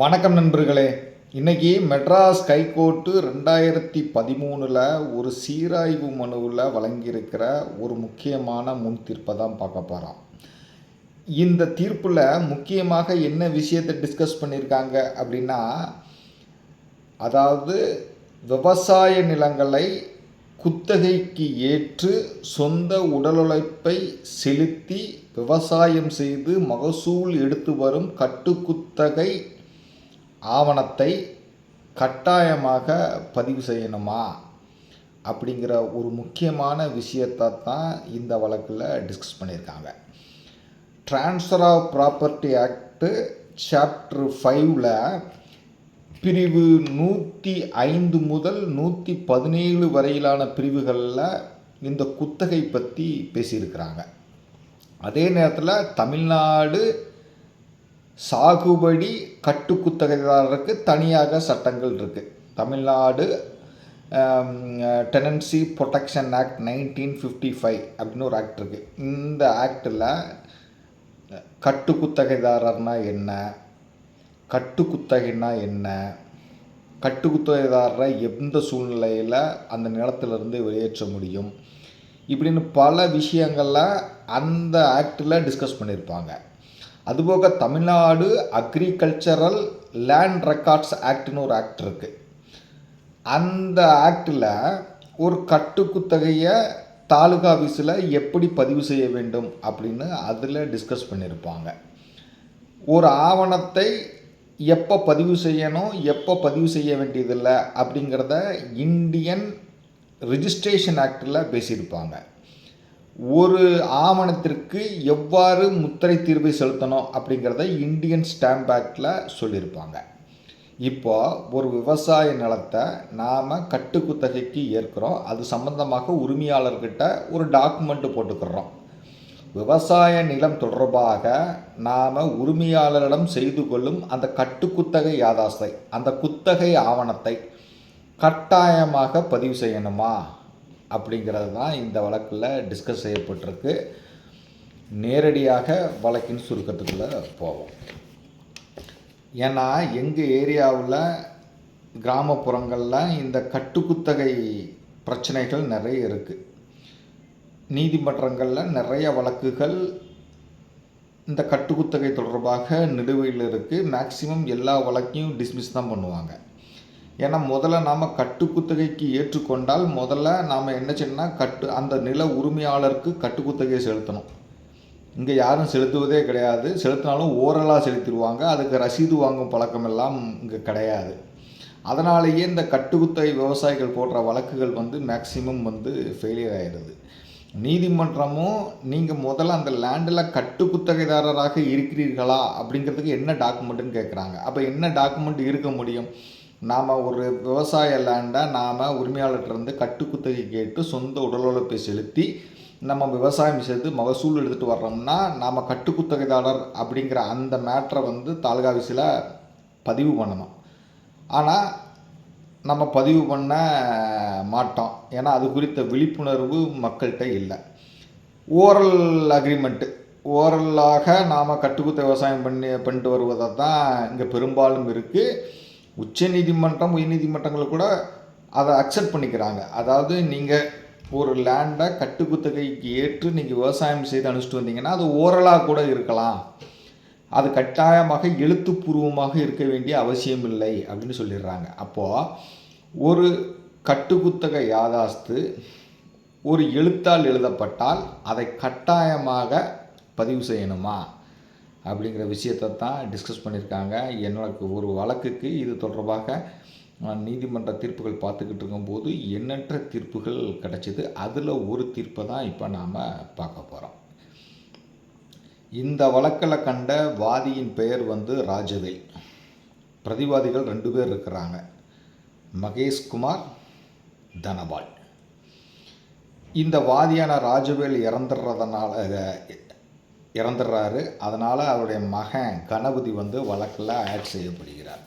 வணக்கம் நண்பர்களே. இன்றைக்கி மெட்ராஸ் ஹைகோர்ட்டு 2013 ஒரு சீராய்வு மனுவில் வழங்கியிருக்கிற ஒரு முக்கியமான முன் தீர்ப்பை தான் பார்க்க போகிறோம். இந்த தீர்ப்பில் முக்கியமாக என்ன விஷயத்தை டிஸ்கஸ் பண்ணியிருக்காங்க அப்படின்னா, அதாவது விவசாய நிலங்களை குத்தகைக்கு ஏற்று சொந்த உடல் உழைப்பை செலுத்தி விவசாயம் செய்து மகசூல் எடுத்து வரும் கட்டுக்குத்தகை ஆவணத்தை கட்டாயமாக பதிவு செய்யணுமா அப்படிங்கிற ஒரு முக்கியமான விஷயத்தை தான் இந்த வழக்கில் டிஸ்கஸ் பண்ணியிருக்காங்க. Transfer of property act chapter 5ல் பிரிவு 105 முதல் 117 வரையிலான பிரிவுகளில் இந்த குத்தகை பற்றி பேசியிருக்கிறாங்க. அதே நேரத்தில் தமிழ்நாடு சாகுபடி கட்டுக்குத்தகைதாரருக்கு தனியாக சட்டங்கள் இருக்குது. தமிழ்நாடு டெனன்சி ப்ரொடெக்ஷன் ஆக்ட் 1955 அப்படின்னு ஒரு ஆக்ட் இருக்குது. இந்த ஆக்டில் கட்டுக்குத்தகைதாரர்னா என்ன, கட்டுக்குத்தகைனா என்ன, கட்டுக்குத்தகைதாரரை எந்த சூழ்நிலையில் அந்த நிலத்திலிருந்து வெளியேற்ற முடியும், இப்படின்னு பல விஷயங்களில் அந்த ஆக்டில் டிஸ்கஸ் பண்ணியிருப்பாங்க. அதுபோக தமிழ்நாடு அக்ரிகல்ச்சரல் லேண்ட் ரெக்கார்ட்ஸ் ஆக்ட்னு ஒரு ஆக்ட் இருக்குது. அந்த ஆக்டில் ஒரு கட்டுக்குத்தகையை தாலுகா ஆஃபீஸில் எப்படி பதிவு செய்ய வேண்டும் அப்படின்னு அதில் டிஸ்கஸ் பண்ணியிருப்பாங்க. ஒரு ஆவணத்தை எப்போ பதிவு செய்யணும், எப்போ பதிவு செய்ய வேண்டியதில்லை அப்படிங்கிறத இந்தியன் ரிஜிஸ்ட்ரேஷன் ஆக்டில் பேசியிருப்பாங்க. ஒரு ஆவணத்திற்கு எவ்வாறு முத்திரை தீர்வை செலுத்தணும் அப்படிங்கிறத இந்தியன் ஸ்டாம்ப் ஆக்டில் சொல்லியிருப்பாங்க. இப்போ ஒரு விவசாய நிலத்தை நாம் கட்டுக்குத்தகைக்கு ஏற்கிறோம். அது சம்பந்தமாக உரிமையாளர்கிட்ட ஒரு டாக்குமெண்ட் போட்டுக்கிறோம். விவசாய நிலம் தொடர்பாக நாம் உரிமையாளரிடம் செய்து கொள்ளும் அந்த கட்டுக்குத்தகை யாதாசை, அந்த குத்தகை ஆவணத்தை கட்டாயமாக பதிவு செய்யணுமா அப்படிங்கிறது தான் இந்த வழக்கில் டிஸ்கஸ் செய்யப்பட்டிருக்கு. நேரடியாக வழக்கின் சுருக்கத்துக்குள்ளே போவோம். ஏன்னா எங்கள் ஏரியாவில் கிராமப்புறங்களில் இந்த கட்டுக்குத்தகை பிரச்சனைகள் நிறைய இருக்குது. நீதிமன்றங்களில் நிறைய வழக்குகள் இந்த கட்டுக்குத்தகை தொடர்பாக நிலுவையில் இருக்குது. மேக்சிமம் எல்லா வழக்கையும் டிஸ்மிஸ் தான் பண்ணுவாங்க. ஏன்னா முதல்ல நாம் கட்டுக்குத்தகைக்கு ஏற்றுக்கொண்டால் முதல்ல நாம் என்ன செய்யணும்னா அந்த நில உரிமையாளருக்கு கட்டுக்குத்தகையை செலுத்தணும். இங்கே யாரும் செலுத்துவதே கிடையாது. செலுத்தினாலும் ஓரலாக செலுத்திடுவாங்க. அதுக்கு ரசீது வாங்கும் பழக்கம் எல்லாம் இங்கே கிடையாது. அதனாலேயே இந்த கட்டுக்குத்தகை விவசாயிகள் போடுற வழக்குகள் மேக்சிமம் ஃபெயிலியர் ஆகிடுது. நீதிமன்றமும் நீங்கள் முதல்ல அந்த லேண்டில் கட்டுக்குத்தகைதாரராக இருக்கிறீர்களா அப்படிங்கிறதுக்கு என்ன டாக்குமெண்ட்டுன்னு கேட்குறாங்க. அப்போ என்ன டாக்குமெண்ட் இருக்க முடியும்? நாம் ஒரு விவசாய லேண்டை நாம் உரிமையாளர்கிட்டருந்து கட்டுக்குத்தகை கேட்டு சொந்த உடல் உழைப்பை செலுத்தி நம்ம விவசாயம் செய்து மகசூல் எடுத்துகிட்டு வர்றோம்னா நாம் கட்டுக்குத்தகைதாரர் அப்படிங்கிற அந்த மேட்ரை தாலுகா ஆஃபீஸில் பதிவு பண்ணணும். ஆனால் நம்ம பதிவு பண்ண மாட்டோம். ஏன்னா அது குறித்த விழிப்புணர்வு மக்கள்கிட்ட இல்லை. ஓரல் அக்ரிமெண்ட்டு, ஓரலாக நாம் கட்டுக்குத்தகை விவசாயம் பண்ணிட்டு வருவதை தான் இங்கே பெரும்பாலும் இருக்குது. உச்ச நீதிமன்றம், உயர் நீதிமன்றங்கள் கூட அதை அக்செப்ட் பண்ணிக்கிறாங்க. அதாவது நீங்கள் ஒரு லேண்டை கட்டுக்குத்தகைக்கு ஏற்று நீங்கள் விவசாயம் செய்து அனுப்பிச்சிட்டு வந்தீங்கன்னா அது ஓரலாக கூட இருக்கலாம். அது கட்டாயமாக எழுத்துப்பூர்வமாக இருக்க வேண்டிய அவசியம் இல்லை அப்படின்னு சொல்லிடுறாங்க. அப்போது ஒரு கட்டுக்குத்தகை யாதாஸ்து ஒரு எழுத்தால் எழுதப்பட்டால் அதை கட்டாயமாக பதிவு செய்யணுமா அப்படிங்கிற விஷயத்தை தான் டிஸ்கஸ் பண்ணியிருக்காங்க. எனக்கு ஒரு வழக்குக்கு இது தொடர்பாக நீதிமன்ற தீர்ப்புகள் பார்த்துக்கிட்டு இருக்கும்போது எண்ணற்ற தீர்ப்புகள் கிடச்சிது. அதில் ஒரு தீர்ப்பை தான் இப்போ நாம் பார்க்க போகிறோம். இந்த வழக்கில் கண்ட வாதியின் பெயர் ராஜவேல். பிரதிவாதிகள் 2 பேர் இருக்கிறாங்க, மகேஷ்குமார், தனபால். இந்த வாதியான ராஜவேல் இறந்துடுறாரு. அதனால் அவருடைய மகன் கணபதி வழக்கில் ஆட் செய்யப்படுகிறார்.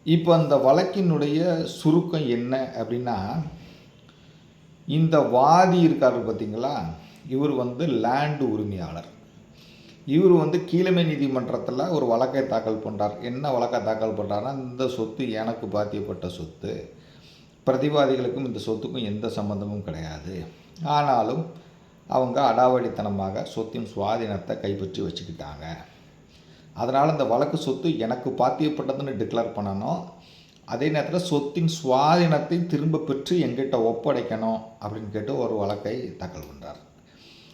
இப்போ அந்த வழக்கினுடைய சுருக்கம் என்ன அப்படின்னா, இந்த வாதி இருக்காரு பார்த்தீங்களா, இவர் லேண்டு உரிமையாளர். இவர் வந்து கீழமை நீதிமன்றத்தில் ஒரு வழக்கை தாக்கல் பண்ணுறார். என்ன வழக்கை தாக்கல் பண்ணுறாருன்னா, இந்த சொத்து எனக்கு பாத்தியப்பட்ட சொத்து, பிரதிவாதிகளுக்கும் இந்த சொத்துக்கும் எந்த சம்பந்தமும் கிடையாது. ஆனாலும் அவங்க அடாவடித்தனமாக சொத்தின் சுவாதீனத்தை கைப்பற்றி வச்சுக்கிட்டாங்க. அதனால் இந்த வழக்கு சொத்து எனக்கு பாத்தியப்பட்டதுன்னு டிக்ளேர் பண்ணணும். அதே நேரத்தில் சொத்தின் சுவாதீனத்தை திரும்ப பெற்று எங்கிட்ட ஒப்படைக்கணும் அப்படின்னு கேட்டு ஒரு வழக்கை தாக்கல் பண்ணுறார்.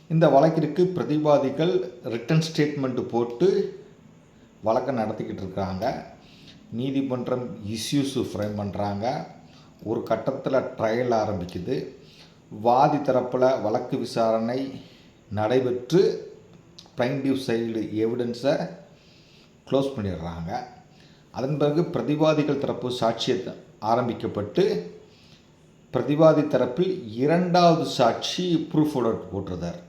இந்த வழக்கிற்கு பிரதிவாதிகள் ரிட்டன் ஸ்டேட்மெண்ட்டு போட்டு வழக்கை நடத்திக்கிட்டு இருக்காங்க. நீதிமன்றம் இஷ்யூஸு ஃப்ரேம் பண்ணுறாங்க. ஒரு கட்டத்தில் ட்ரையல் ஆரம்பிக்குது. வாதி தரப்பில் வழக்கு விசாரணை நடைபெற்று பிளைண்டிவ் சைடு எவிடன்ஸை க்ளோஸ் பண்ணிடுறாங்க. அதன் பிறகு பிரதிவாதிகள் தரப்பு சாட்சியத்தை ஆரம்பிக்கப்பட்டு பிரதிவாதி தரப்பில் இரண்டாவது சாட்சி ப்ரூஃப் ஆஃப் போட்டுருந்தார்.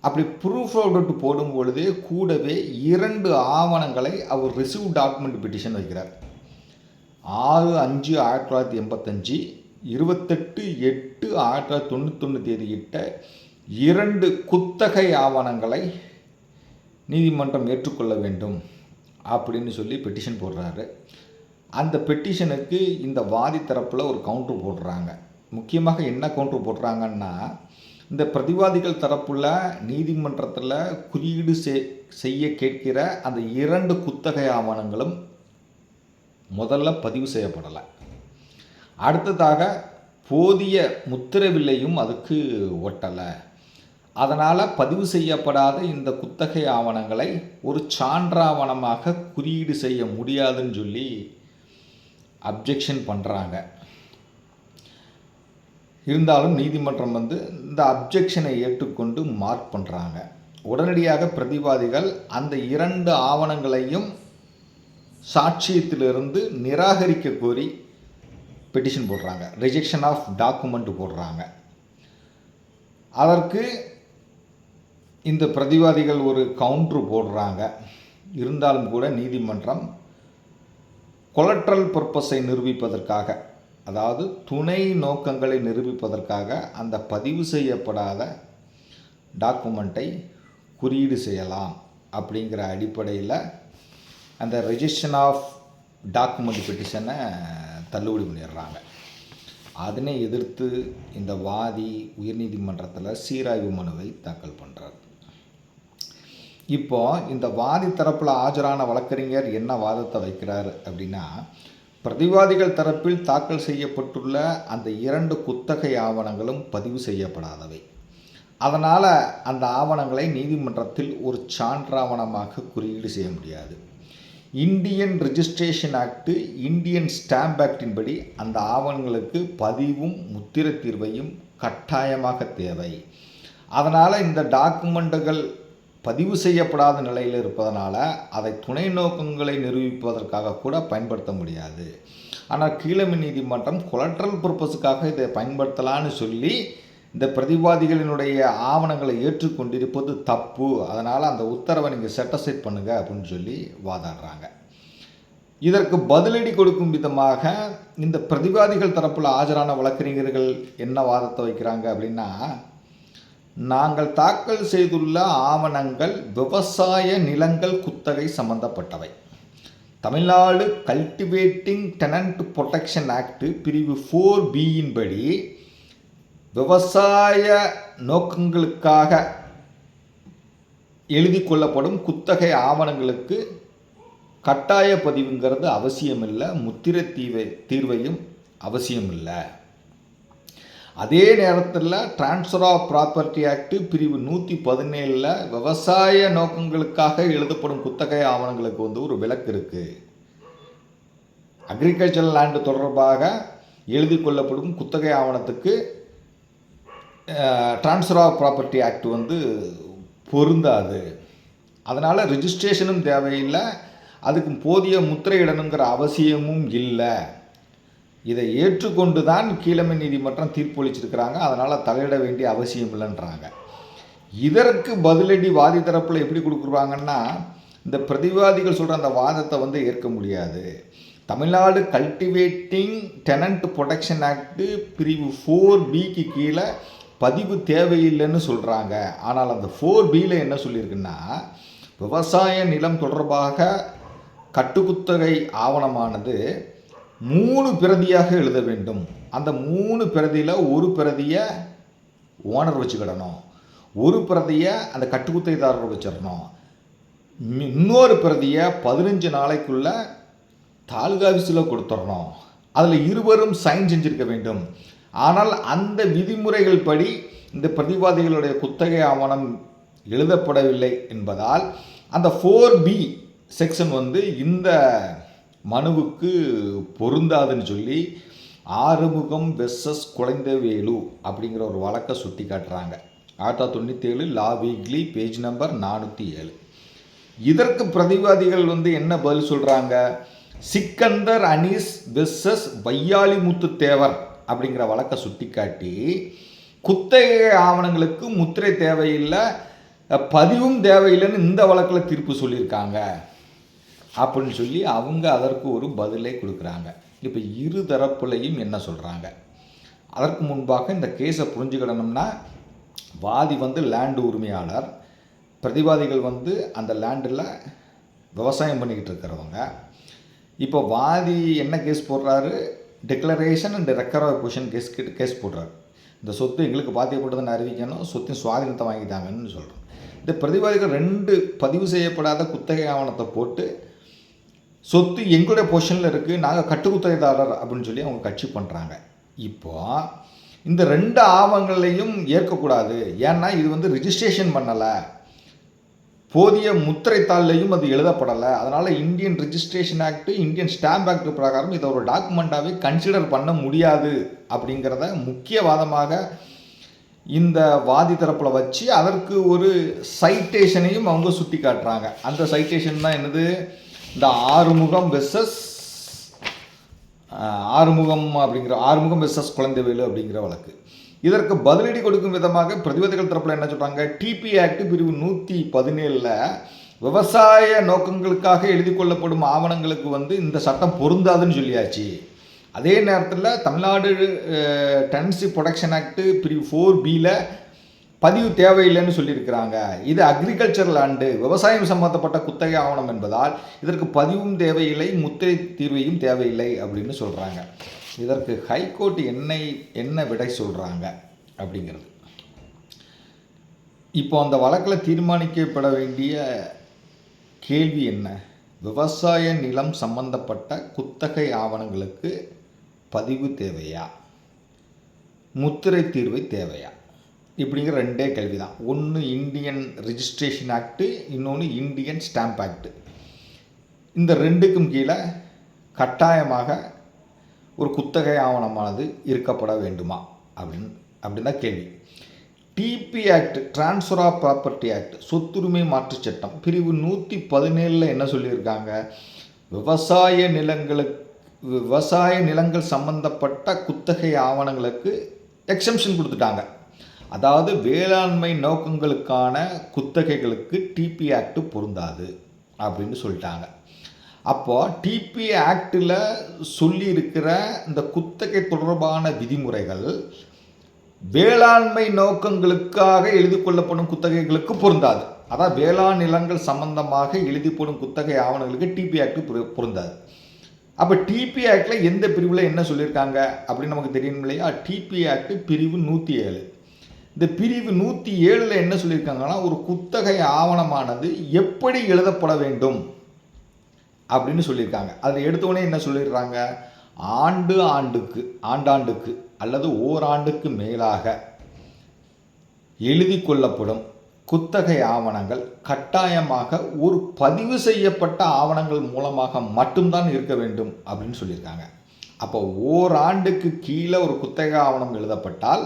அப்படி ப்ரூஃப் ஆஃப் போடும் பொழுதே கூடவே 2 ஆவணங்களை அவர் ரிசீவ் டாக்குமெண்ட் பெட்டிஷன் வைக்கிறார். 6/5/1985, 28/8/1991 தேதியிட்ட 2 குத்தகை ஆவணங்களை நீதிமன்றம் ஏற்றுக்கொள்ள வேண்டும் அப்படின்னு சொல்லி பெட்டிஷன் போடுறாரு. அந்த பெட்டிஷனுக்கு இந்த வாதி தரப்பில் ஒரு கவுண்டர் போடுறாங்க. முக்கியமாக என்ன கவுண்டர் போடுறாங்கன்னா, இந்த பிரதிவாதிகள் தரப்புல நீதிமன்றத்தில் குறியீடு செய்ய கேட்கிற அந்த 2 குத்தகை ஆவணங்களும் முதல்ல பதிவு செய்யப்படலை. அடுத்ததாக போதிய முத்திரவில்லையும் அதுக்கு ஒட்டலை. அதனால் பதிவு செய்யப்படாத இந்த குத்தகை ஆவணங்களை ஒரு சான்றாவணமாக குறியீடு செய்ய முடியாதுன்னு சொல்லி அப்ஜெக்ஷன் பண்ணுறாங்க. இருந்தாலும் நீதிமன்றம் வந்து இந்த அப்ஜெக்ஷனை ஏற்றுக்கொண்டு மார்க் பண்ணுறாங்க. உடனடியாக பிரதிவாதிகள் அந்த 2 ஆவணங்களையும் சாட்சியத்திலிருந்து நிராகரிக்க கோரி பெட்டிஷன் போடுறாங்க. ரிஜெக்ஷன் ஆஃப் டாக்குமெண்ட் போடுறாங்க. அதற்கு இந்த பிரதிவாதிகள் ஒரு கவுண்டர் போடுறாங்க. இருந்தாலும் கூட நீதிமன்றம் கொலட்ரல் பர்பஸை நிரூபிப்பதற்காக, அதாவது துணை நோக்கங்களை நிரூபிப்பதற்காக அந்த பதிவு செய்யப்படாத டாக்குமெண்ட்டை குறியீடு செய்யலாம் அப்படிங்கிற அடிப்படையில் அந்த ரெஜிஸ்ட்ரேஷன் ஆஃப் டாக்குமெண்ட் பெட்டிஷனை தள்ளுபடி பண்ணிடுறாங்க. அதனை எதிர்த்து இந்த வாதி உயர்நீதிமன்றத்தில் சீராய்வு மனுவை தாக்கல் பண்ணுறார். இப்போ இந்த வாதி தரப்பில் ஆஜரான வழக்கறிஞர் என்ன வாதத்தை வைக்கிறார் அப்படின்னா, பிரதிவாதிகள் தரப்பில் தாக்கல் செய்யப்பட்டுள்ள அந்த 2 குத்தகை ஆவணங்களும் பதிவு செய்யப்படாதவை. அதனால் அந்த ஆவணங்களை நீதிமன்றத்தில் ஒரு சான்றாவணமாக குறியீடு செய்ய முடியாது. Indian registration act, Indian stamp actin படி அந்த ஆவணங்களுக்கு பதிவும் முத்திர தீர்வையும் கட்டாயமாக தேவை. அதனால் இந்த டாக்குமெண்ட்டுகள் பதிவு செய்யப்படாத நிலையில் இருப்பதனால அதை துணை நோக்கங்களை நிரூபிப்பதற்காக கூட பயன்படுத்த முடியாது. ஆனால் கீழமை நீதிமன்றம் கொலட்ரல் பர்பஸுக்காக இதை பயன்படுத்தலான்னு சொல்லி இந்த பிரதிவாதிகளினுடைய ஆவணங்களை ஏற்றுக்கொண்டிருப்பது தப்பு. அதனால் அந்த உத்தரவை நீங்கள் செட்டசைட் பண்ணுங்கள் அப்படின்னு சொல்லி வாதாடுறாங்க. இதற்கு பதிலடி கொடுக்கும் விதமாக இந்த பிரதிவாதிகள் தரப்பில் ஆஜரான வழக்கறிஞர்கள் என்ன வாதத்தை வைக்கிறாங்க அப்படின்னா, நாங்கள் தாக்கல் செய்துள்ள ஆவணங்கள் விவசாய நிலங்கள் குத்தகை சம்பந்தப்பட்டவை. Tamil Nadu cultivating tenant protection act பிரிவு 4B படி விவசாய நோக்கங்களுக்காக எழுதி கொள்ளப்படும் குத்தகை ஆவணங்களுக்கு கட்டாய பதிவுங்கிறது அவசியமில்லை, முத்திர தீர்வையும் அவசியமில்லை. அதே நேரத்தில் டிரான்ஸ்ஃபர் ஆஃப் ப்ராப்பர்ட்டி ஆக்ட் பிரிவு 117 விவசாய நோக்கங்களுக்காக எழுதப்படும் குத்தகை ஆவணங்களுக்கு வந்து ஒரு விலக்கு இருக்குது. அக்ரிகல்ச்சரல் லேண்டு தொடர்பாக எழுதி கொள்ளப்படும் குத்தகை ஆவணத்துக்கு டிரான்ஸ்ஃபர் ஆஃப் ப்ராப்பர்ட்டி ஆக்ட் வந்து பொருந்தாது. அதனால் ரிஜிஸ்ட்ரேஷனும் தேவையில்லை, அதுக்கு போதிய முத்திரையிடணுங்கிற அவசியமும் இல்லை. இதை ஏற்றுக்கொண்டு தான் கீழமை நீதிமன்றம் தீர்ப்பளிச்சிருக்கிறாங்க. அதனால் தலையிட வேண்டிய அவசியம் இல்லைன்றாங்க. இதற்கு பதிலடி வாதி தரப்பில் எப்படி கொடுக்குறாங்கன்னா, இந்த பிரதிவாதிகள் சொல்கிற அந்த வாதத்தை வந்து ஏற்க முடியாது. Tamil Nadu cultivating tenant protection act பிரிவு 4B கீழே பதிவு தேவையில்லைன்னு சொல்கிறாங்க. ஆனால் அந்த 4Bயில் என்ன சொல்லியிருக்குன்னா, விவசாய நிலம் தொடர்பாக கட்டுக்குத்தகை ஆவணமானது 3 பிரதியாக எழுத வேண்டும். அந்த 3 பிரதியில் ஒரு பிரதியை ஓனர் வச்சுக்கிடணும், ஒரு பிரதியை அந்த கட்டுக்குத்தகைதாரர் வச்சிடணும், இன்னொரு பிரதியை 15 நாளைக்குள்ள தாலுகா ஆஃபீஸில் கொடுத்துடணும். அதில் இருவரும் சைன் செஞ்சிருக்க வேண்டும். ஆனால் அந்த விதிமுறைகள் படி இந்த பிரதிவாதிகளுடைய குத்தகை ஆவணம் எழுதப்படவில்லை என்பதால் அந்த 4B செக்ஷன் இந்த மனுவுக்கு பொருந்தாதுன்னு சொல்லி ஆறுமுகம் வெர்சஸ் குழந்தைவேலு அப்படிங்கிற ஒரு வழக்கை சுட்டி காட்டுறாங்க. 1997 லா வீக்லி பேஜ் நம்பர் 407. இதற்கு பிரதிவாதிகள் என்ன பதில் சொல்கிறாங்க? சிக்கந்தர் அனீஸ் வெர்சஸ் வையாலிமுத்து தேவர் அப்படிங்கிற வழக்கை சுட்டி காட்டி குத்தகை ஆவணங்களுக்கு முத்திரை தேவையில்லை, பதிவும் தேவையில்லைன்னு இந்த வழக்கில் தீர்ப்பு சொல்லியிருக்காங்க அப்படின்னு சொல்லி அவங்க அதற்கு ஒரு பதிலை கொடுக்குறாங்க. இப்போ இரு தரப்புலையும் என்ன சொல்கிறாங்க? அதற்கு முன்பாக இந்த கேஸை புரிஞ்சுக்கிடணும்னா, வாதி லேண்டு உரிமையாளர், பிரதிவாதிகள் அந்த லேண்டில் விவசாயம் பண்ணிக்கிட்டு இருக்கிறவங்க. இப்போ வாதி என்ன கேஸ் போடுறாரு? Declaration and recover of possession case போடுறாரு. இந்த சொத்து எங்களுக்கு பாத்தியப்பட்டதுன்னு அறிவிக்கணும், சொத்தின் சுவாதீனத்தை வாங்கிட்டாங்கன்னு சொல்கிறோம். இந்த பிரதிவாதிகள் 2 பதிவு செய்யப்படாத குத்தகை ஆவணத்தை போட்டு சொத்து எங்களுடைய பொசிஷனில் இருக்குது, நாங்கள் கட்டுக்குத்தகைதாரர் அப்படின்னு சொல்லி அவங்க கட்சி பண்ணுறாங்க. இப்போது இந்த 2 ஆவணங்களையும் ஏற்கக்கூடாது. ஏன்னா இது ரிஜிஸ்ட்ரேஷன் பண்ணலை, போதிய முத்திரைத்தாள்லையும் அது எழுதப்படலை. அதனால் Indian registration act, Indian stamp act பிரகாரம் இதை ஒரு டாக்குமெண்ட்டாகவே கன்சிடர் பண்ண முடியாது அப்படிங்கிறத முக்கிய வாதமாக இந்த வாதி தரப்பில் வச்சு அதற்கு ஒரு சைட்டேஷனையும் அவங்க சுட்டி காட்டுறாங்க. அந்த சைட்டேஷன் தான் என்னது? இந்த ஆறுமுகம் வெர்சஸ் குழந்தைவேலு அப்படிங்கிற வழக்கு. இதற்கு பதிலடி கொடுக்கும் விதமாக பிரதிவாதிகள் தரப்பில் என்ன சொல்கிறாங்க? டிபி ஆக்ட் பிரிவு 117 விவசாய நோக்கங்களுக்காக எழுதி கொள்ளப்படும் ஆவணங்களுக்கு இந்த சட்டம் பொருந்தாதுன்னு சொல்லியாச்சு. அதே நேரத்தில் தமிழ்நாடு டெனன்சி ப்ரொடெக்ஷன் ஆக்ட் பிரிவு 4Bயில் பதிவு தேவையில்லைன்னு சொல்லியிருக்கிறாங்க. இது அக்ரிகல்ச்சர் லேண்டு, விவசாயம் சம்பந்தப்பட்ட குத்தகை ஆவணம் என்பதால் இதற்கு பதிவும் தேவையில்லை, முத்திரை தீர்வையும் தேவையில்லை அப்படின்னு சொல்கிறாங்க. இதற்கு ஹைகோர்ட் என்ன விடை சொல்கிறாங்க அப்படிங்கிறது. இப்போ அந்த வழக்கில் தீர்மானிக்கப்பட வேண்டிய கேள்வி என்ன? விவசாய நிலம் சம்பந்தப்பட்ட குத்தகை ஆவணங்களுக்கு பதிவு தேவையா, முத்திரை தீர்வை தேவையா? இப்படிங்கிற 2 கேள்வி தான். ஒன்று இந்தியன் ரிஜிஸ்ட்ரேஷன் ஆக்டு, இன்னொன்று இந்தியன் ஸ்டாம்ப் ஆக்டு. இந்த 2க்கும் கீழே கட்டாயமாக ஒரு குத்தகை ஆவணமானது இருக்கப்பட வேண்டுமா அப்படின்னு தான் கேள்வி. TP act, transfer of property act, சொத்துரிமை மாற்று சட்டம் பிரிவு 117 என்ன சொல்லியிருக்காங்க? விவசாய நிலங்கள் சம்பந்தப்பட்ட குத்தகை ஆவணங்களுக்கு எக்ஸம்ஷன் கொடுத்துட்டாங்க. அதாவது வேளாண்மை நோக்கங்களுக்கான குத்தகைகளுக்கு டிபி ஆக்ட் பொருந்தாது அப்படின்னு சொல்லிட்டாங்க. அப்போது டிபி ஆக்டில் சொல்லியிருக்கிற இந்த குத்தகை தொடர்பான விதிமுறைகள் வேளாண்மை நோக்கங்களுக்காக எழுதி கொள்ளப்படும் குத்தகைகளுக்கு பொருந்தாது. அதாவது வேளாண் நிலங்கள் சம்பந்தமாக எழுதி போடும் குத்தகை ஆவணங்களுக்கு டிபி ஆக்ட் பொருந்தாது. அப்போ டிபி ஆக்டில் எந்த பிரிவில் என்ன சொல்லியிருக்காங்க அப்படின்னு நமக்கு தெரியணும் இல்லையா? டிபி ஆக்ட் பிரிவு 107. இந்த பிரிவு 107 என்ன சொல்லியிருக்காங்கன்னா, ஒரு குத்தகை ஆவணமானது எப்படி எழுதப்பட வேண்டும் அப்படின்னு சொல்லியிருக்காங்க. அதில் எடுத்தோடனே என்ன சொல்லிடுறாங்க? ஆண்டாண்டுக்கு அல்லது ஓராண்டுக்கு மேலாக எழுதி கொள்ளப்படும் குத்தகை ஆவணங்கள் கட்டாயமாக ஒரு பதிவு செய்யப்பட்ட ஆவணங்கள் மூலமாக மட்டும்தான் இருக்க வேண்டும் அப்படின்னு சொல்லியிருக்காங்க. அப்போ ஓராண்டுக்கு கீழே ஒரு குத்தகை ஆவணம் எழுதப்பட்டால்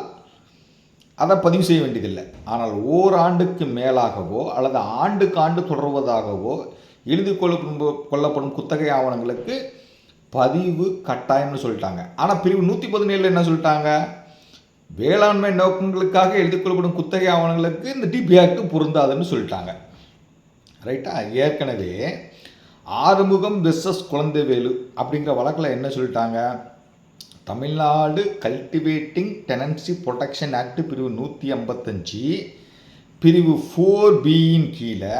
அதை பதிவு செய்ய வேண்டியதில்லை. ஆனால் ஓராண்டுக்கு மேலாகவோ அல்லது ஆண்டுக்கு ஆண்டு தொடர்வதாகவோ எழுதி கொள்ளப்படும் குத்தகை ஆவணங்களுக்கு பதிவு கட்டாயம்னு சொல்லிட்டாங்க. ஆனால் பிரிவு 117 என்ன சொல்லிட்டாங்க? வேளாண்மை நோக்கங்களுக்காக எழுதி கொள்ளப்படும் குத்தகை ஆவணங்களுக்கு இந்த டிபி ஆக்ட் பொருந்தாதுன்னு சொல்லிட்டாங்க. ரைட்டா? ஏற்கனவே ஆறுமுகம் வெர்சஸ் குழந்தைவேலு அப்படிங்கிற வழக்கில் என்ன சொல்லிட்டாங்க? Tamil Nadu cultivating tenancy protection act பிரிவு 155 பிரிவு 4Bயின் கீழே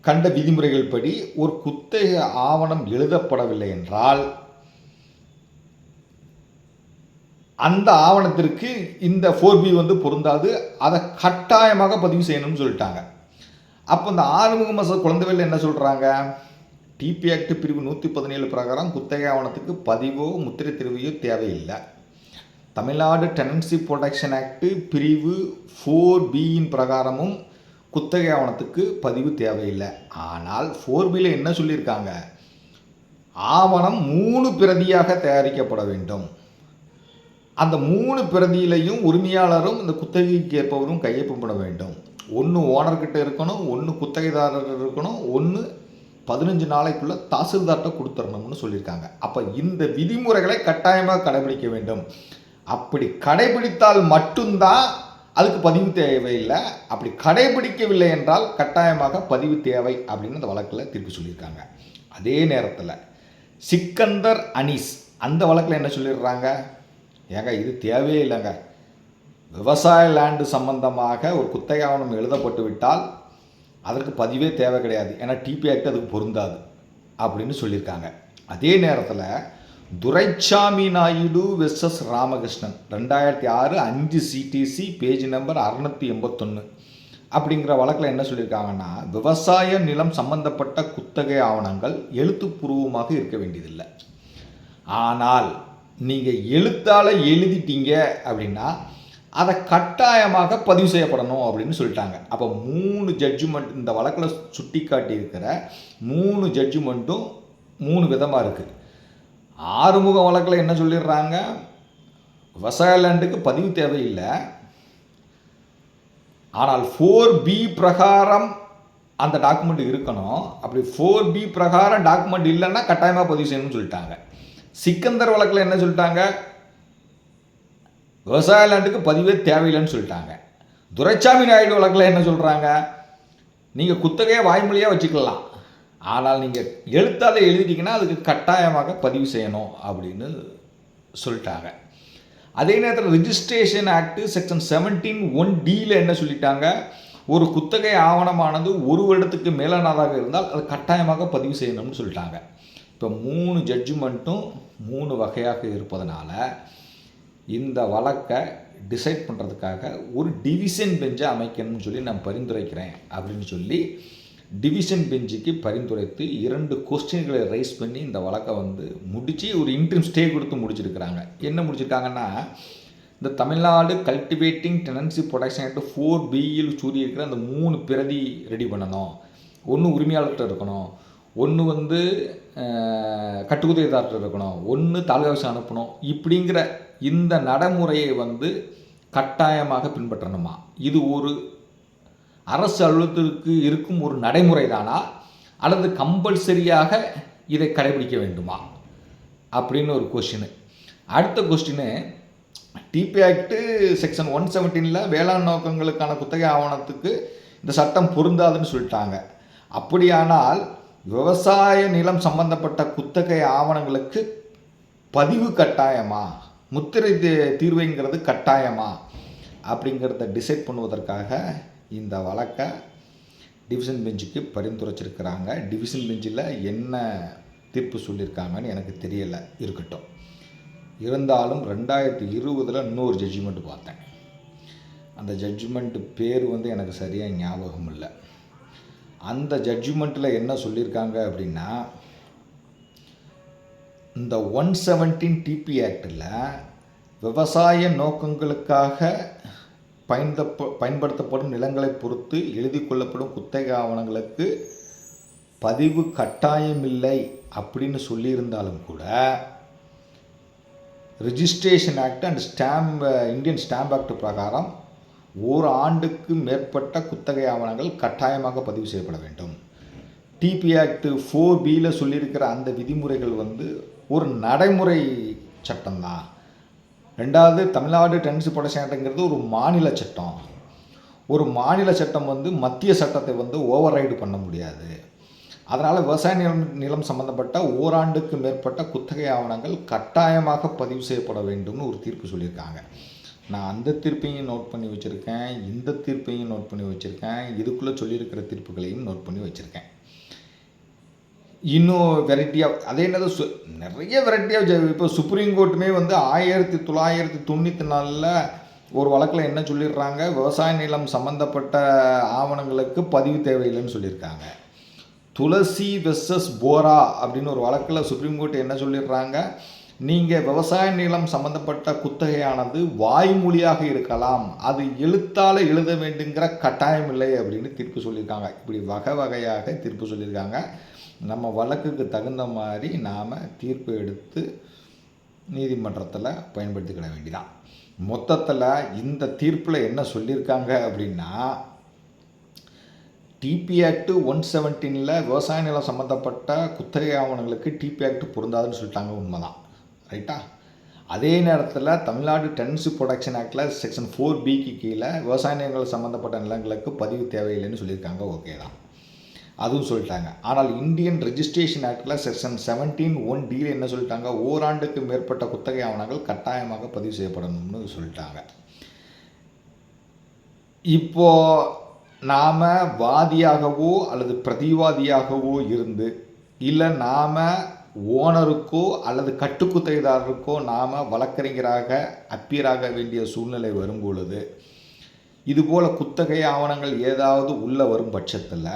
கண்ட விதிமுறைகள் படி ஒரு குத்தகை ஆவணம் எழுதப்படவில்லை என்றால் அந்த ஆவணத்திற்கு இந்த 4B பொருந்தாது, அதை கட்டாயமாக பதிவு செய்யணும்னு சொல்லிட்டாங்க. அப்போ இந்த ஆறுமுக மசோதா குழந்தைகள் என்ன சொல்கிறாங்க? டிபி ஆக்ட் பிரிவு 117 பிரகாரம் குத்தகை ஆவணத்துக்கு பதிவோ முத்திரை திருவையோ தேவையில்லை. தமிழ்நாடு டெனன்சி ப்ரொடெக்ஷன் ஆக்ட் பிரிவு 4Bயின் பிரகாரமும் குத்தகை ஆவணத்துக்கு பதிவு தேவையில்லை. ஆனால் 4Bயில் என்ன சொல்லியிருக்காங்க? ஆவணம் 3 பிரதியாக தயாரிக்கப்பட வேண்டும். அந்த 3 பிரதியிலையும் உரிமையாளரும் இந்த குத்தகைக்கு ஏற்பவரும் கையொப்பமிட வேண்டும். ஒன்று ஓனர்கிட்ட இருக்கணும், ஒன்று குத்தகைதாரர் இருக்கணும், ஒன்று 15 நாளைக்குள்ளே தாசில்தார்கிட்ட கொடுத்துடணும்னு சொல்லியிருக்காங்க. அப்போ இந்த விதிமுறைகளை கட்டாயமாக கடைபிடிக்க வேண்டும். அப்படி கடைபிடித்தால் மட்டும்தான் அதுக்கு பதிவு தேவையில்லை. அப்படி கடைபிடிக்கவில்லை என்றால் கட்டாயமாக பதிவு தேவை அப்படின்னு அந்த வழக்கில் தீர்ப்பு சொல்லியிருக்காங்க. அதே நேரத்தில் சிக்கந்தர் அனீஸ் அந்த வழக்கில் என்ன சொல்லிடுறாங்க? ஏங்க இது தேவையே இல்லைங்க, விவசாய லேண்டு சம்பந்தமாக ஒரு குத்தகை ஆவணம் எழுதப்பட்டு விட்டால் அதற்கு பதிவே தேவை கிடையாது, ஏன்னா டிபி ஆக்ட் அதுக்கு பொருந்தாது அப்படின்னு சொல்லியிருக்காங்க. அதே நேரத்தில் Duraisamy Naidu versus Ramakrishnan 2006 5 CTC page number 681 அப்படிங்கிற வழக்கில் என்ன சொல்லியிருக்காங்கன்னா, விவசாய நிலம் சம்பந்தப்பட்ட குத்தகை ஆவணங்கள் எழுத்துப்பூர்வமாக இருக்க வேண்டியதில்லை. ஆனால் நீங்கள் எழுத்தால் எழுதிட்டீங்க அப்படின்னா அதை கட்டாயமாக பதிவு செய்யப்படணும் அப்படின்னு சொல்லிட்டாங்க. அப்போ 3 ஜட்ஜ்மெண்ட் இந்த வழக்கில் சுட்டி காட்டியிருக்கிற 3 ஜட்ஜ்மெண்ட்டும் 3 விதமாக இருக்குது. ஆறுமுக வழக்கில் என்ன சொல்லிடுறாங்க? விவசாய லேண்டுக்கு பதிவு தேவையில்லை, ஆனால் 4B பிரகாரம் அந்த டாக்குமெண்ட் இருக்கணும். அப்படி 4B பிரகாரம் டாக்குமெண்ட் இல்லைன்னா கட்டாயமாக பதிவு செய்யணும்னு சொல்லிட்டாங்க. சிக்கந்தர் வழக்கில் என்ன சொல்லிட்டாங்க? விவசாய லேண்டுக்கு பதிவே தேவையில்லைன்னு சொல்லிட்டாங்க. துரைச்சாமி நாயுடு வழக்கில் என்ன சொல்கிறாங்க? நீங்கள் குத்தகையை வாய்மொழியாக வச்சுக்கலாம், ஆனால் நீங்கள் எழுத்தால் எழுதிட்டீங்கன்னா அதுக்கு கட்டாயமாக பதிவு செய்யணும் அப்படின்னு சொல்லிட்டாங்க. அதே நேரத்தில் ரிஜிஸ்ட்ரேஷன் ஆக்ட் செக்ஷன் 17(1)Dயில் என்ன சொல்லிட்டாங்க? ஒரு குத்தகை ஆவணமானது 1 வருடத்துக்கு மேலானதாக இருந்தால் அது கட்டாயமாக பதிவு செய்யணும்னு சொல்லிட்டாங்க. இப்போ 3 ஜட்ஜ்மெண்ட்டும் 3 வகையாக இருப்பதனால இந்த வழக்கை டிசைட் பண்ணுறதுக்காக ஒரு டிவிஷன் பெஞ்சை அமைக்கணும்னு சொல்லி நான் பரிந்துரைக்கிறேன் அப்படின்னு சொல்லி டிவிஷன் பெஞ்சுக்கு பரிந்துரைத்து 2 கொஸ்டின்களை ரைஸ் பண்ணி இந்த வழக்கை முடித்து ஒரு இன்ட்ரீம் ஸ்டே கொடுத்து முடிச்சிருக்கிறாங்க. என்ன முடிச்சிருக்காங்கன்னா, இந்த Tamil Nadu cultivating tenancy protection act 4Bயில் கூறியிருக்கிற அந்த 3 பிரதி ரெடி பண்ணணும். ஒன்று உரிமையாளர்கிட்ட இருக்கணும், ஒன்று கட்டுக்குத்தகைதாரர்கிட்ட இருக்கணும், ஒன்று தாலுகா ஆஃபீஸ் அனுப்பணும். இப்படிங்கிற இந்த நடைமுறையை கட்டாயமாக பின்பற்றணுமா? இது ஒரு அரசு அலுவலகத்திற்கு இருக்கும் ஒரு நடைமுறை தானா, அல்லது கம்பல்சரியாக இதை கடைபிடிக்க வேண்டுமா அப்படின்னு ஒரு கொஸ்டின். அடுத்த கொஸ்டின், டிபி ஆக்ட் செக்ஷன் 117 வேளாண் நோக்கங்களுக்கான குத்தகை ஆவணத்துக்கு இந்த சட்டம் பொருந்தாதுன்னு சொல்லிட்டாங்க. அப்படியானால் விவசாய நிலம் சம்பந்தப்பட்ட குத்தகை ஆவணங்களுக்கு பதிவு கட்டாயமா, முத்திரை தீர்வைங்கிறது கட்டாயமா அப்படிங்கிறத டிசைட் பண்ணுவதற்காக இந்த வழக்கை டிவிஷன் பெஞ்சுக்கு பரிந்துரைச்சிருக்கிறாங்க. டிவிஷன் பெஞ்சில் என்ன தீர்ப்பு சொல்லியிருக்காங்கன்னு எனக்கு தெரியலை, இருக்கட்டும். இருந்தாலும் 2020 இன்னொரு ஜட்ஜ்மெண்ட் பார்த்தேன். அந்த ஜட்ஜ்மெண்ட்டு பேர் எனக்கு சரியாக ஞாபகம் இல்லை. அந்த ஜட்ஜ்மெண்ட்டில் என்ன சொல்லியிருக்காங்க அப்படின்னா, இந்த 117 டிபி ஆக்டில் விவசாய நோக்கங்களுக்காக பயன்படுத்தப்படும் நிலங்களை பொறுத்து எழுதி கொள்ளப்படும் குத்தகை ஆவணங்களுக்கு பதிவு கட்டாயமில்லை அப்படின்னு சொல்லியிருந்தாலும் கூட registration act and Indian stamp act பிரகாரம் 1 ஆண்டுக்கு மேற்பட்ட குத்தகை ஆவணங்கள் கட்டாயமாக பதிவு செய்யப்பட வேண்டும். டிபி ஆக்ட் 4Bயில் சொல்லியிருக்கிற அந்த விதிமுறைகள் ஒரு நடைமுறை சட்டம்தான். 2வது, தமிழ்நாடு டெனன்சி ப்ரொடெக்ஷன் ஆக்ட்ங்கிறது ஒரு மாநில சட்டம். ஒரு மாநில சட்டம் மத்திய சட்டத்தை ஓவர் ரைடு பண்ண முடியாது. அதனால் விவசாய நிலம் சம்பந்தப்பட்ட ஓராண்டுக்கு மேற்பட்ட குத்தகை ஆவணங்கள் கட்டாயமாக பதிவு செய்யப்பட வேண்டும்னு ஒரு தீர்ப்பு சொல்லியிருக்காங்க. நான் அந்த தீர்ப்பையும் நோட் பண்ணி வச்சுருக்கேன், இந்த தீர்ப்பையும் நோட் பண்ணி வச்சுருக்கேன், இதுக்குள்ளே சொல்லியிருக்கிற தீர்ப்புகளையும் நோட் பண்ணி வச்சுருக்கேன். இன்னும் வெரைட்டியாக அதே என்னது நிறைய வெரைட்டியாக இப்போ சுப்ரீம் கோர்ட்டுமே வந்து 1994 ஒரு வழக்கில் என்ன சொல்லிடுறாங்க, விவசாய நிலம் சம்மந்தப்பட்ட ஆவணங்களுக்கு பதிவு தேவையில்லைன்னு சொல்லியிருக்காங்க. துளசி வெர்சஸ் போரா அப்படின்னு ஒரு வழக்கில் சுப்ரீம் கோர்ட் என்ன சொல்லிடுறாங்க, நீங்கள் விவசாய நிலம் சம்மந்தப்பட்ட குத்தகையானது வாய்மொழியாக இருக்கலாம், அது எழுத்தால் எழுத வேண்டுங்கிற கட்டாயம் இல்லை அப்படின்னு தீர்ப்பு சொல்லியிருக்காங்க. இப்படி வகை வகையாக தீர்ப்பு சொல்லியிருக்காங்க. நம்ம வழக்குக்கு தகுந்த மாதிரி நாம் தீர்ப்பு எடுத்து நீதிமன்றத்தில் பயன்படுத்திக்கிட வேண்டிதான். மொத்தத்தில் இந்த தீர்ப்பில் என்ன சொல்லியிருக்காங்க அப்படின்னா, டிபி ஆக்ட் 117 விவசாய நிலம் சம்மந்தப்பட்ட குத்தகை ஆவணங்களுக்கு டிபி ஆக்ட் பொருந்தாதுன்னு சொல்லிட்டாங்க. உண்மைதான், ரைட்டா? அதே நேரத்தில் தமிழ்நாடு டெனன்சி ப்ரொடக்ஷன் ஆக்டில் செக்ஷன் 4B கீழே விவசாய நிலங்கள் சம்மந்தப்பட்ட நிலங்களுக்கு பதிவு தேவையில்லைன்னு சொல்லியிருக்காங்க. ஓகே தான், அதுவும் சொல்லிட்டாங்க. ஆனால் இந்தியன் ரெஜிஸ்ட்ரேஷன் ஆக்டில் செக்ஷன் 17(1)D என்ன சொல்லிட்டாங்க, ஓராண்டுக்கு மேற்பட்ட குத்தகை ஆவணங்கள் கட்டாயமாக பதிவு செய்யப்படணும்னு சொல்லிட்டாங்க. இப்போது நாம் வாதியாகவோ அல்லது பிரதிவாதியாகவோ இருந்து, இல்லை நாம் ஓனருக்கோ அல்லது கட்டுக்குத்தகைதாரருக்கோ நாம் வழக்கறிஞராக அப்பீராக வேண்டிய சூழ்நிலை வரும் பொழுது, இதுபோல் குத்தகை ஆவணங்கள் ஏதாவது உள்ளே வரும் பட்சத்தில்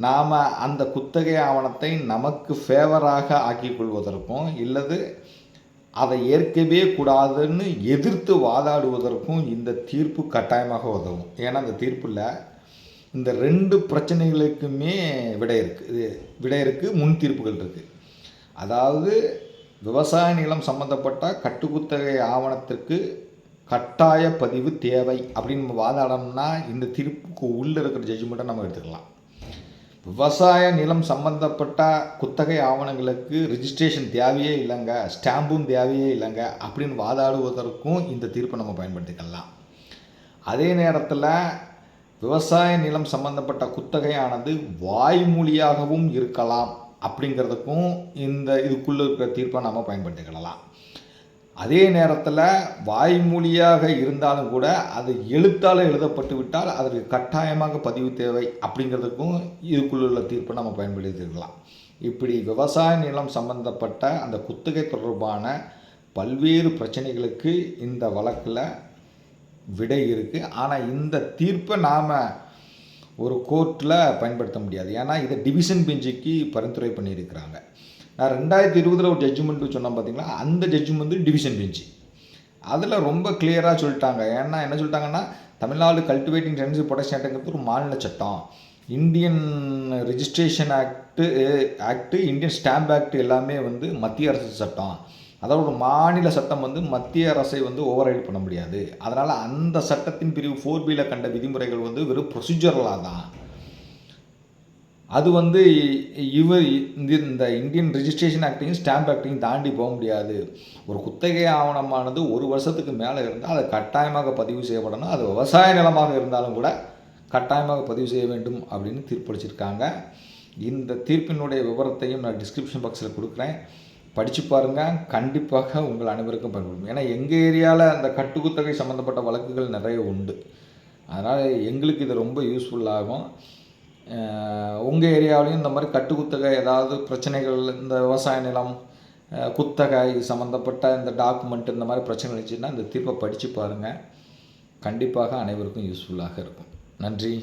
நாம் அந்த குத்தகை ஆவணத்தை நமக்கு ஃபேவராக ஆக்கிக்கொள்வதற்கும் இல்லது அதை ஏற்கவே கூடாதுன்னு எதிர்த்து வாதாடுவதற்கும் இந்த தீர்ப்பு கட்டாயமாக உதவும். ஏன்னா அந்த தீர்ப்பில் இந்த 2 பிரச்சனைகளுக்குமே விடை இருக்குது, முன் தீர்ப்புகள் இருக்குது. அதாவது விவசாய நிலம் சம்மந்தப்பட்ட கட்டுக்குத்தகை ஆவணத்திற்கு கட்டாய பதிவு தேவை அப்படின்னு வாதாடணும்னா இந்த தீர்ப்புக்கு உள்ளே இருக்கிற ஜட்ஜ்மெண்ட்டை நம்ம எடுத்துக்கலாம். விவசாய நிலம் சம்பந்தப்பட்ட குத்தகை ஆவணங்களுக்கு ரிஜிஸ்ட்ரேஷன் தேவையே இல்லைங்க, ஸ்டாம்பும் தேவையே இல்லைங்க அப்படின்னு வாதாடுவதற்கும் இந்த தீர்ப்பை நம்ம பயன்படுத்திக்கலாம். அதே நேரத்தில் விவசாய நிலம் சம்பந்தப்பட்ட குத்தகையானது வாய்மொழியாகவும் இருக்கலாம் அப்படிங்கிறதுக்கும் இதுக்குள்ளே இருக்கிற தீர்ப்பை நம்ம பயன்படுத்திக்கலாம். அதே நேரத்தில் வாய்மொழியாக இருந்தாலும் கூட அது எழுத்தால் எழுதப்பட்டு விட்டால் அதற்கு கட்டாயமாக பதிவு தேவை அப்படிங்கிறதுக்கும் இதுக்குள்ள உள்ள தீர்ப்பை நம்ம பயன்படுத்திக்கலாம். இப்படி விவசாய நிலம் சம்பந்தப்பட்ட அந்த குத்தகை தொடர்பான பல்வேறு பிரச்சனைகளுக்கு இந்த வழக்கில் விடை இருக்குது. ஆனால் இந்த தீர்ப்பை நாம் ஒரு கோர்ட்டில் பயன்படுத்த முடியாது. ஏன்னா இதை டிவிஷன் பெஞ்சுக்கு பரிந்துரை பண்ணியிருக்கிறாங்க. நான் 2020 ஒரு ஜட்ஜ்மெண்ட்டு சொன்னேன் பார்த்தீங்களா, அந்த ஜட்ஜ்மெண்ட் டிவிஷன் பெஞ்சு அதில் ரொம்ப கிளியராக சொல்லிட்டாங்க. ஏன்னா என்ன சொல்லிட்டாங்கன்னா, தமிழ்நாடு கல்டிவேட்டிங் டெனன்சி ப்ரொடக்ஷன் ஆக்டுங்கிறது ஒரு மாநில சட்டம், Indian registration act, Indian stamp act எல்லாமே வந்து மத்திய அரசு சட்டம். அதாவது ஒரு மாநில சட்டம் வந்து மத்திய அரசை வந்து ஓவர்ரைட் பண்ண முடியாது. அதனால் அந்த சட்டத்தின் பிரிவு 4Bயில் கண்ட விதிமுறைகள் வந்து வெறும் ப்ரொசீஜரலாக தான். அது வந்து இந்த இந்தியன் ரெஜிஸ்ட்ரேஷன் ஆக்டையும் ஸ்டாம்ப் ஆக்டையும் தாண்டி போக முடியாது. ஒரு குத்தகை ஆவணமானது 1 வருஷத்துக்கு மேலே இருந்தால் அது கட்டாயமாக பதிவு செய்யப்படணும். அது விவசாய நிலமாக இருந்தாலும் கூட கட்டாயமாக பதிவு செய்ய வேண்டும் அப்படின்னு தீர்ப்பளிச்சிருக்காங்க. இந்த தீர்ப்பினுடைய விவரத்தையும் நான் டிஸ்கிரிப்ஷன் பாக்ஸில் கொடுக்குறேன், படித்து பாருங்கள். கண்டிப்பாக உங்கள் அனைவருக்கும் பயன்படும். ஏன்னா எங்கள் ஏரியாவில் அந்த கட்டுக்குத்தகை சம்மந்தப்பட்ட வழக்குகள் நிறைய உண்டு. அதனால் எங்களுக்கு இது ரொம்ப யூஸ்ஃபுல்லாகும். உங்கள் ஏரியாவிலையும் இந்த மாதிரி கட்டுக்குத்தகை ஏதாவது பிரச்சனைகள், இந்த விவசாய நிலம் குத்தகை சம்மந்தப்பட்ட இந்த டாக்குமெண்ட் இந்த மாதிரி பிரச்சனை இருந்துச்சுன்னா இந்த தீர்ப்பை படித்து பாருங்கள். கண்டிப்பாக அனைவருக்கும் யூஸ்ஃபுல்லாக இருக்கும். நன்றி.